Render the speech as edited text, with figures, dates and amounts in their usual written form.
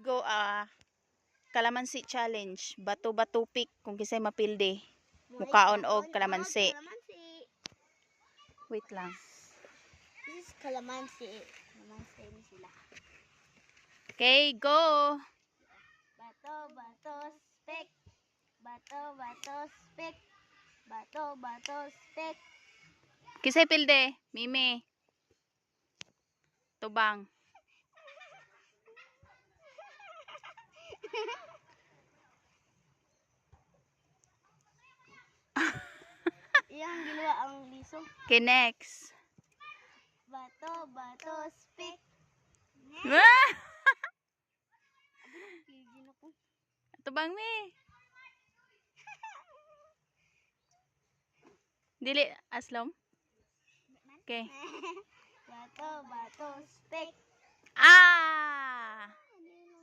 Go kalamansi challenge. Bato-bato pick kung kisay mapilde. Mukaon og kalamansi. Wait lang. This is calamansi. Calamansi ni sila. Okay, go. Bato, bato, stick. Bato, bato, stick. Bato, bato, stick. Kisay pilde, Mimi. Tubang. Iyang ginawa ang liso. Okay, next. Bato, bato, stick. Ah! Kigin ako. Tubang mi. Dili aslom. Okay. Bato, bato, stick. Ah!